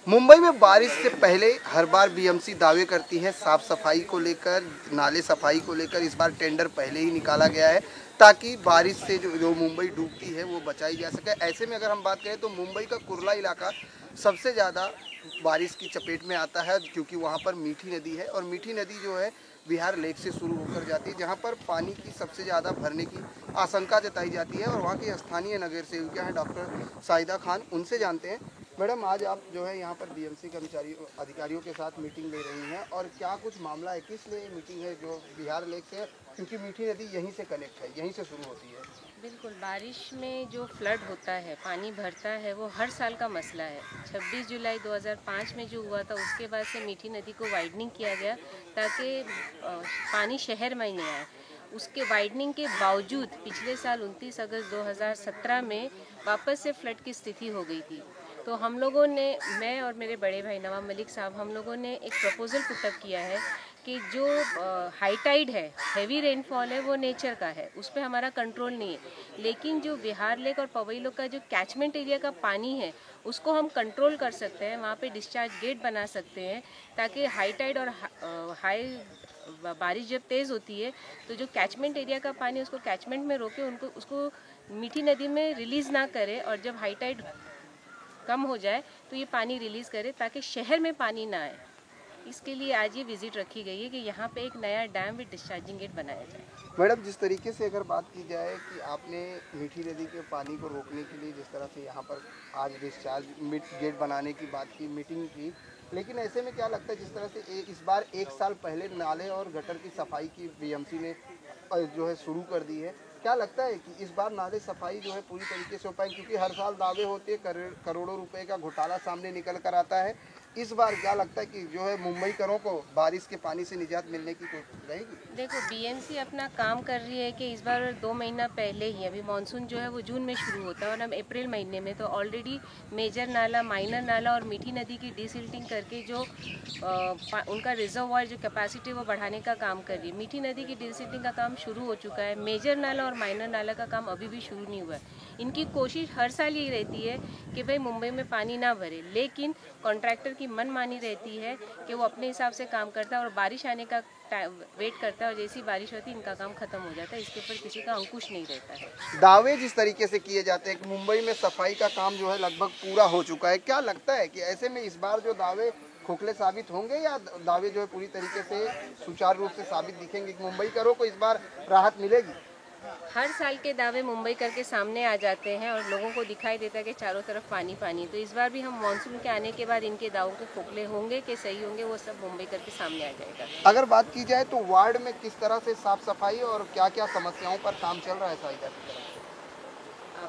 मुंबई में बारिश से पहले हर बार बीएमसी दावे करती है साफ सफाई को लेकर, नाले सफाई को लेकर। इस बार टेंडर पहले ही निकाला गया है ताकि बारिश से जो मुंबई डूबती है वो बचाई जा सके। ऐसे में अगर हम बात करें तो मुंबई का कुर्ला इलाका सबसे ज़्यादा बारिश की चपेट में आता है, क्योंकि वहाँ पर मीठी नदी है और मीठी नदी जो है बिहार लेक से शुरू होकर जाती है, जहाँ पर पानी की सबसे ज़्यादा भरने की आशंका जताई जाती है। और वहाँ की स्थानीय नगर सेविका हैं डॉक्टर शाहिदा खान, उनसे जानते हैं। मैडम, आज आप जो है यहाँ पर बीएमसी कर्मचारियों अधिकारियों के साथ मीटिंग ले रही हैं, और क्या कुछ मामला है, किस लिए मीटिंग है जो बिहार लेक से, क्योंकि मीठी नदी यहीं से कनेक्ट है, यहीं से शुरू होती है। बिल्कुल, बारिश में जो फ्लड होता है, पानी भरता है, वो हर साल का मसला है। 26 जुलाई 2005 में जो हुआ था, उसके बाद से मीठी नदी को वाइडनिंग किया गया ताकि पानी शहर में नहीं आए। उसके वाइडनिंग के बावजूद पिछले साल 29 अगस्त 2017 में वापस से फ्लड की स्थिति हो गई थी। तो हम लोगों ने, मैं और मेरे बड़े भाई नवाब मलिक साहब, हम लोगों ने एक प्रपोज़ल पुटअप किया है कि जो हाई टाइड है, हैवी रेनफॉल है, वो नेचर का है, उस पर हमारा कंट्रोल नहीं है। लेकिन जो बिहार लेक और पवई लोग का जो कैचमेंट एरिया का पानी है, उसको हम कंट्रोल कर सकते हैं। वहाँ पे डिस्चार्ज गेट बना सकते हैं ताकि हाई टाइड और हाई बारिश जब तेज़ होती है तो जो कैचमेंट एरिया का पानी, उसको कैचमेंट में रोके, उनको उसको मीठी नदी में रिलीज़ ना करे, और जब हाई टाइड कम हो जाए तो ये पानी रिलीज़ करे ताकि शहर में पानी ना आए। इसके लिए आज ये विजिट रखी गई है कि यहाँ पे एक नया डैम विद डिस्चार्जिंग गेट बनाया जाए। मैडम, जिस तरीके से अगर बात की जाए कि आपने मीठी नदी के पानी को रोकने के लिए जिस तरह से यहाँ पर आज डिस्चार्ज गेट बनाने की बात की, मीटिंग की, लेकिन ऐसे में क्या लगता है जिस तरह से इस बार एक साल पहले नाले और गटर की सफाई की बीएमसी ने जो है शुरू कर दी है, क्या लगता है कि इस बार नाले सफाई जो है पूरी तरीके से हो पाएंगे? क्योंकि हर साल दावे होते हैं, करोड़ों रुपए का घोटाला सामने निकल कर आता है। इस बार क्या लगता है कि जो है मुंबईकरों को बारिश के पानी से निजात मिलने की कोशिश रहेगी? देखो, बीएमसी अपना काम कर रही है कि इस बार 2 महीना पहले ही, अभी मानसून जो है वो जून में शुरू होता है और हम अप्रैल महीने में, तो ऑलरेडी मेजर नाला, माइनर नाला और मीठी नदी की डिसिल्टिंग करके जो उनका रिजर्वॉयर जो कैपेसिटी वो बढ़ाने का काम कर रही है। मीठी नदी की डिसिल्टिंग का काम शुरू हो चुका है, मेजर नाला और माइनर नाला का काम अभी भी शुरू नहीं हुआ है। इनकी कोशिश हर साल यही रहती है कि भाई मुंबई में पानी ना भरे, लेकिन कॉन्ट्रैक्टर की मनमानी रहती है कि वो अपने हिसाब से काम करता है और बारिश आने का वेट करता है, और जैसी बारिश होती है इनका काम खत्म हो जाता है। इसके ऊपर किसी का अंकुश नहीं रहता है। दावे जिस तरीके से किए जाते हैं कि मुंबई में सफाई का काम जो है लगभग पूरा हो चुका है, क्या लगता है कि ऐसे में इस बार जो दावे खोखले साबित होंगे, या दावे जो है पूरी तरीके से सुचारू रूप से साबित दिखेंगे कि मुंबईकरों को इस बार राहत मिलेगी? हर साल के दावे मुंबई करके सामने आ जाते हैं और लोगों को दिखाई देता है कि चारों तरफ पानी पानी। तो इस बार भी हम मानसून के आने के बाद इनके दावों के खोखले होंगे कि सही होंगे, वो सब मुंबई करके सामने आ जाएगा। अगर बात की जाए तो वार्ड में किस तरह से साफ सफाई और क्या क्या समस्याओं पर काम चल रहा है साहिदा की तरफ से?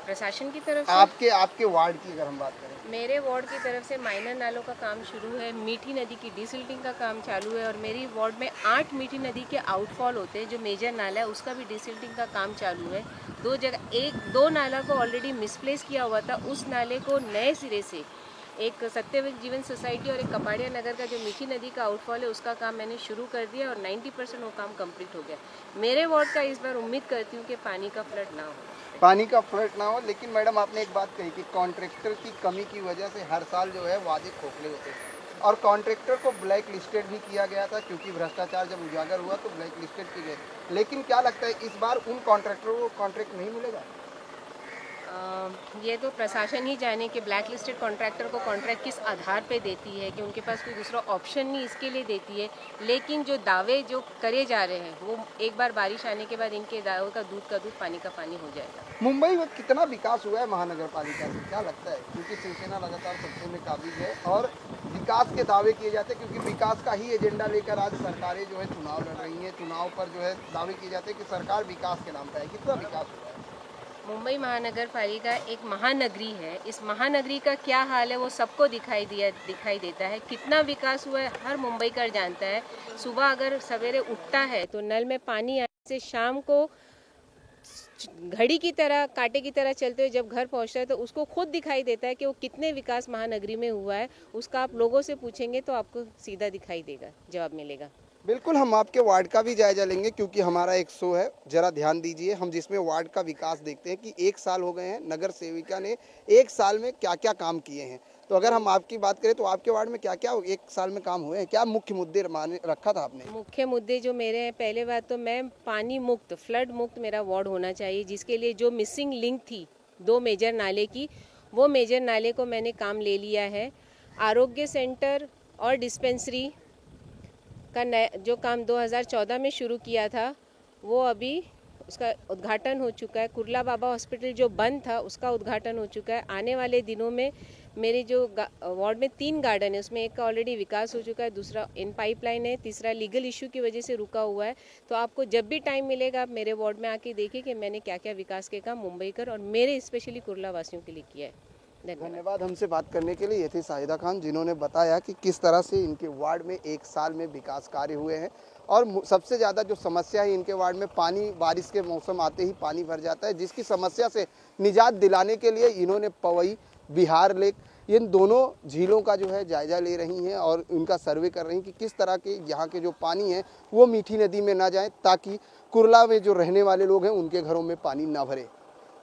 प्रशासन की तरफ से आपके वार्ड की अगर हम बात करें, मेरे वार्ड की तरफ से माइनर नालों का काम शुरू है, मीठी नदी की डिसिल्टिंग का काम चालू है, और मेरी वार्ड में 8 मीठी नदी के आउटफॉल होते हैं। जो मेजर नाला है उसका भी डिसिल्टिंग का काम चालू है। 2 जगह, 2 नाला को ऑलरेडी मिसप्लेस किया हुआ था, उस नाले को नए सिरे से, एक सत्यवेद जीवन सोसाइटी और एक कपाड़िया नगर का जो मीठी नदी का आउटफॉल है उसका काम मैंने शुरू कर दिया और 90% वो काम कंप्लीट हो गया। मेरे वार्ड का इस बार उम्मीद करती हूँ कि पानी का फ्लड ना हो। पानी का फ्लड ना हो। लेकिन मैडम, आपने एक बात कही कि कॉन्ट्रैक्टर की कमी की वजह से हर साल जो है वादे खोखले होते हैं, और कॉन्ट्रैक्टर को ब्लैक लिस्टेड भी किया गया था, क्योंकि भ्रष्टाचार जब उजागर हुआ तो ब्लैक लिस्टेड की गए। लेकिन क्या लगता है इस बार उन कॉन्ट्रैक्टरों को कॉन्ट्रैक्ट नहीं मिलेगा? ये तो प्रशासन ही जाने कि ब्लैक लिस्टेड कॉन्ट्रैक्टर को कॉन्ट्रैक्ट किस आधार पे देती है, कि उनके पास कोई दूसरा ऑप्शन नहीं इसके लिए देती है। लेकिन जो दावे जो करे जा रहे हैं, वो एक बार बारिश आने के बाद इनके दावों का दूध पानी का पानी हो जाएगा। मुंबई में कितना विकास हुआ है महानगर पालिका से, क्या लगता है? क्योंकि शिवसेना लगातार सबसे में काबिज है और विकास के दावे किए जाते हैं, क्योंकि विकास का ही एजेंडा लेकर आज सरकारें जो है चुनाव लड़ रही हैं। चुनाव पर जो है दावे किए जाते हैं कि सरकार विकास के नाम पर है। कितना विकास हुआ है? मुंबई महानगर पालिका एक महानगरी है। इस महानगरी का क्या हाल है वो सबको दिखाई देता है। कितना विकास हुआ है हर मुंबई कर जानता है। सुबह अगर सवेरे उठता है तो नल में पानी आने से शाम को घड़ी की तरह, कांटे की तरह चलते हुए जब घर पहुंचता है तो उसको खुद दिखाई देता है कि वो कितने विकास महानगरी में हुआ है। उसका आप लोगों से पूछेंगे तो आपको सीधा दिखाई देगा, जवाब मिलेगा। बिल्कुल, हम आपके वार्ड का भी जायजा लेंगे, क्योंकि हमारा एक शो है, जरा ध्यान दीजिए, हम जिसमें वार्ड का विकास देखते हैं कि 1 साल हो गए हैं, नगर सेविका ने 1 साल में क्या क्या काम किए हैं। तो अगर हम आपकी बात करें तो आपके वार्ड में क्या क्या एक साल में काम हुए हैं, क्या मुख्य मुद्दे माने रखा था आपने? मुख्य मुद्दे जो मेरे हैं, पहले बात तो मैं पानी मुक्त, फ्लड मुक्त मेरा वार्ड होना चाहिए, जिसके लिए जो मिसिंग लिंक थी 2 मेजर नाले की, वो मेजर नाले को मैंने काम ले लिया है। आरोग्य सेंटर और डिस्पेंसरी का जो काम 2014 में शुरू किया था, वो अभी उसका उद्घाटन हो चुका है। कुर्ला बाबा हॉस्पिटल जो बंद था, उसका उद्घाटन हो चुका है। आने वाले दिनों में मेरे जो वार्ड में 3 गार्डन है, उसमें एक का ऑलरेडी विकास हो चुका है, दूसरा इन पाइपलाइन है, तीसरा लीगल इशू की वजह से रुका हुआ है। तो आपको जब भी टाइम मिलेगा आप मेरे वार्ड में आके देखिए कि मैंने क्या क्या विकास के काम मुंबईकर और मेरे स्पेशली कुर्ला वासियों के लिए किया है। धन्यवाद हमसे बात करने के लिए। ये थी शाहिदा खान, जिन्होंने बताया कि किस तरह से इनके वार्ड में एक साल में विकास कार्य हुए हैं। और सबसे ज़्यादा जो समस्या है इनके वार्ड में पानी, बारिश के मौसम आते ही पानी भर जाता है, जिसकी समस्या से निजात दिलाने के लिए इन्होंने पवई, बिहार लेक, इन दोनों झीलों का जो है जायजा ले रही हैं और उनका सर्वे कर रही हैं कि किस तरह के यहाँ के जो पानी है वो मीठी नदी में ना जाए, ताकि कुर्ला में जो रहने वाले लोग हैं उनके घरों में पानी ना भरे।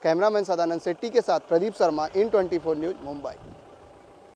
कैमरामैन सदानंद शेट्टी के साथ प्रदीप शर्मा, इन 24 न्यूज़, मुंबई।